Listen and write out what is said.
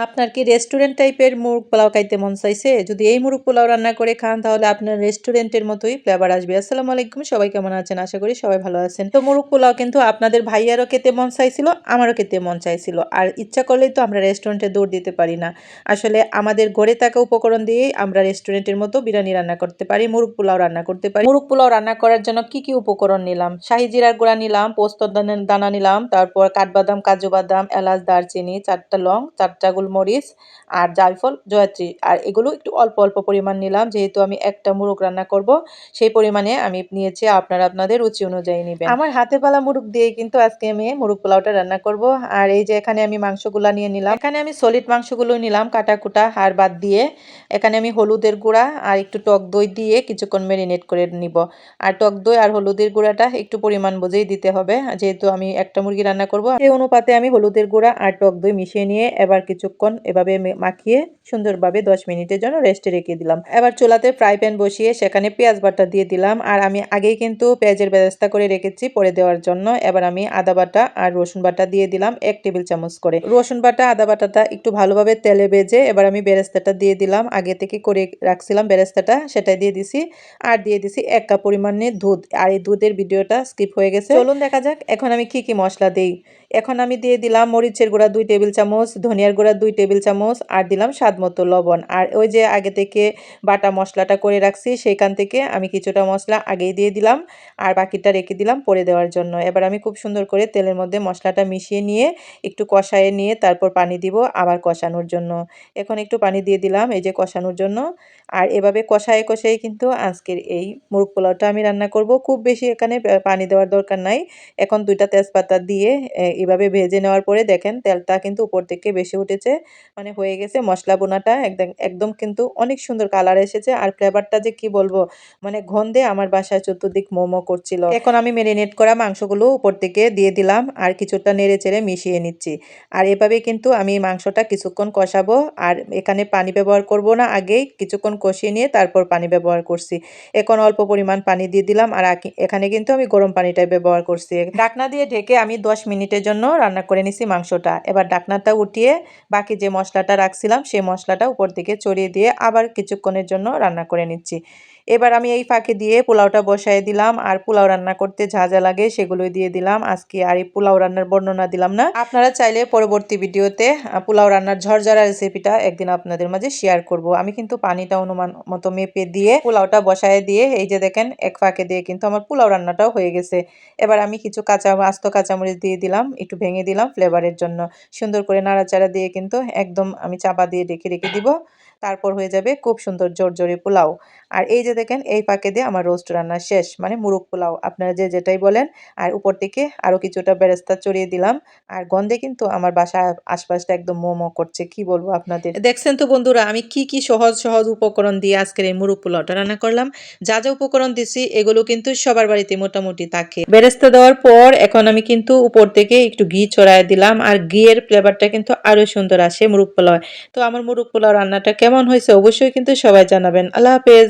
আপনার কি রেস্টুরেন্ট টাইপের মুরগ পোলাও খাইতে মন চাইছে? যদি এই মুরগ পোলাও রান্না করে খান তাহলে আপনার রেস্টুরেন্টের মতোই ফ্লেভার আসবে। আসসালামু আলাইকুম, সবাই কেমন আছেন? আশা করি সবাই ভালো আছেন। তো মুরগ পোলাও কিন্তু আপনাদের ভাইয়ারও খেতে মন চাইছিল, আমারও খেতে মন চাইছিল। আর ইচ্ছা করলেই তো আমরা রেস্টুরেন্টে দৌড় দিতে পারি না। আসলে আমাদের ঘরে থাকা উপকরণ দিয়েই আমরা রেস্টুরেন্টের মতো বিরিয়ানি রান্না করতে পারি, মুরগ পোলাও রান্না করতে পারি। মুরগ পোলাও রান্না করার জন্য কি উপকরণ নিলাম? শাহি জিরার গুঁড়া নিলাম, পোস্তর দানা নিলাম, তারপর কাঠবাদাম, কাজু বাদাম, এলাচ, দারচিনি, 4টা লং, 4টা গোলমরিচ আর জায়ফল, জয়ত্রী। আর এগুলো একটু অল্প অল্প পরিমাণ নিলাম, যেহেতু আমি একটা মুরগ রান্না করব সেই পরিমাণে আমি নিয়েছি। আপনারা আপনাদের রুচি অনুযায়ী নেবেন। আমার হাতে পালা মুরগ দিয়ে কিন্তু আজকে আমি মুরগ পোলাওটা রান্না করব। আর এই যে এখানে আমি মাংসগুলা নিয়ে নিলাম, এখানে আমি সলিড মাংসগুলো নিলাম কাটা কুটা হাড় বাদ দিয়ে। এখানে আমি হলুদের গুঁড়া আর একটু টক দই দিয়ে কিছুক্ষণ ম্যারিনেট করে নিব। আর টক দই আর হলুদের গুঁড়াটা একটু পরিমাণ বুঝেই দিতে হবে, যেহেতু আমি একটা মুরগি রান্না করব। এই অনুপাতে আমি হলুদের গুঁড়া আর টক দই মিশিয়ে নিয়ে এবার কিছুক্ষণ এভাবে মাখিয়ে সুন্দরভাবে 10 মিনিটের জন্য রেস্টে রেখে দিলাম। এবার চুলাতে ফ্রাই প্যান বসিয়ে সেখানে পেঁয়াজ বাটা দিয়ে দিলাম। আর আমি আগেই কিন্তু পেঁয়াজের বেরেস্তা করে রেখেছি পরে দেওয়ার জন্য। এবার আমি আদা বাটা আর রসুন বাটা দিয়ে দিলাম 1 টেবিল চামচ করে। রসুন বাটা আদা বাটাটা একটু ভালোভাবে তেলে ভেজে এবার আমি বেরেস্তাটা দিয়ে দিলাম। আগে থেকে করে রাখছিলাম বেরেস্তাটা, সেটা দিয়ে দিছি। আর দিয়ে দিছি 1 কাপ পরিমাণে দুধ। আর এই দুধের ভিডিওটা স্কিপ হয়ে গেছে, চলুন দেখা যাক এখন আমি কি মশলা দেই। এখন আমি দিয়ে দিলাম মরিচের গুঁড়া 2 টেবিল চামচ, ধনিয়ার গুঁড়া 2 টেবিল চামচ আর দিলাম স্বাদ মতো লবণ। আর ওই যে আগে থেকে বাটা মশলাটা করে রাখছি সেইখান থেকে আমি কিছুটা মশলা আগেই দিয়ে দিলাম আর বাকিটা রেখে দিলাম পরে দেওয়ার জন্য। এবার আমি খুব সুন্দর করে তেলের মধ্যে মশলাটা মিশিয়ে নিয়ে একটু কষায়ে নিয়ে তারপর পানি দিব আবার কষানোর জন্য। এখন একটু পানি দিয়ে দিলাম এই যে কষানোর জন্য। আর এভাবে কষায়ে কষায়ে কিন্তু আজকের এই মুরগ পোলাওটা আমি রান্না করব। খুব বেশি এখানে পানি দেওয়ার দরকার নাই। এখন 2টা তেজপাতা দিয়ে এভাবে ভেজে নেওয়ার পরে দেখেন তেলটা কিন্তু উপর থেকে বেশি উঠেছে, মানে হয়ে গেছে। মশলা বোনাটা একদম একদম কিন্তু অনেক সুন্দর কালার এসেছে। আর ফ্লেভারটা যে কি বলবো, মানে গন্ধে আমার বাসায় চতুর্দিক মোমো করছিল। এখন আমি ম্যারিনেট করা মাংসগুলো উপর থেকে দিয়ে দিলাম আর কিছুটা নেড়ে চেড়ে মিশিয়ে নিচ্ছি। আর এভাবে কিন্তু আমি মাংসটা কিছুক্ষণ কষাবো। আর এখানে পানি ব্যবহার করব না, আগেই কিছুক্ষণ কষিয়ে নিয়ে তারপর পানি ব্যবহার করছি। এখন অল্প পরিমাণ পানি দিয়ে দিলাম। আর এখানে কিন্তু আমি গরম পানিটাই ব্যবহার করছি। ঢাকনা দিয়ে ঢেকে আমি 10 মিনিটের জন্য রান্না করে নিছি মাংসটা। এবার ঢাকনাটা উঠিয়ে বাকি যে মশলাটা রাখছিলাম সেই মশলাটা উপর দিকে ছড়িয়ে দিয়ে আবার কিছুক্ষণের জন্য রান্না করে নিচ্ছি। এবার আমি এই ফাঁকে দিয়ে পোলাওটা বসায় দিলাম। আর পোলাও রান্না করতে যা যা লাগে সেগুলোই দিয়ে দিলাম আজকে। আর এই পোলাও রান্নার বর্ণনা দিলাম না, আপনারা চাইলে পরবর্তী ভিডিওতে পোলাও রান্নার ঝরঝরা রেসিপিটা একদিন আপনাদের মাঝে শেয়ার করব। আমি কিন্তু পানিটা অনুমান মতো মেপে দিয়ে পোলাওটা বসায় দিয়ে এই যে দেখেন এক ফাঁকে দিয়ে কিন্তু আমার পোলাও রান্নাটাও হয়ে গেছে। এবার আমি কিছু আস্ত কাঁচামরিচ দিয়ে দিলাম, একটু ভেঙে দিলাম ফ্লেভারের জন্য। সুন্দর করে নাড়াচাড়া দিয়ে কিন্তু একদম আমি চাপা দিয়ে রেখে দিব। তারপর হয়ে যাবে খুব সুন্দর জোরজোরে পোলাও। আর এই যে দেখেন এই ফাঁকে দিয়ে আমার রোস্ট রান্না শেষ, মানে মুরগ পোলাও আপনারা যে যেটাই বলেন। আর উপর থেকে আরো কিছুটা বেরেস্তা চড়িয়ে দিলাম। আর গন্ধে কিন্তু আমার বাসার আশপাশটা একদম মোমো করছে, কি বলবো আপনাদের। দেখছেন তো বন্ধুরা আমি কি সহজ সহজ উপকরণ দিয়ে আজকের এই মুরগ পোলাওটা রান্না করলাম। যা যা উপকরণ দিছি এগুলো কিন্তু সবার বাড়িতে মোটামুটি থাকে। বেরেস্তা দেওয়ার পর এখন আমি কিন্তু উপর থেকে একটু ঘি ছড়ায় দিলাম। আর ঘিয়ের ফ্লেভারটা কিন্তু আরো সুন্দর আসে মুরগ পোলাও। তো আমার মুরগ পোলাও রান্নাটা কেমন হয়েছে অবশ্যই কিন্তু সবাই জানাবেন। আল্লাহ হাফেজ।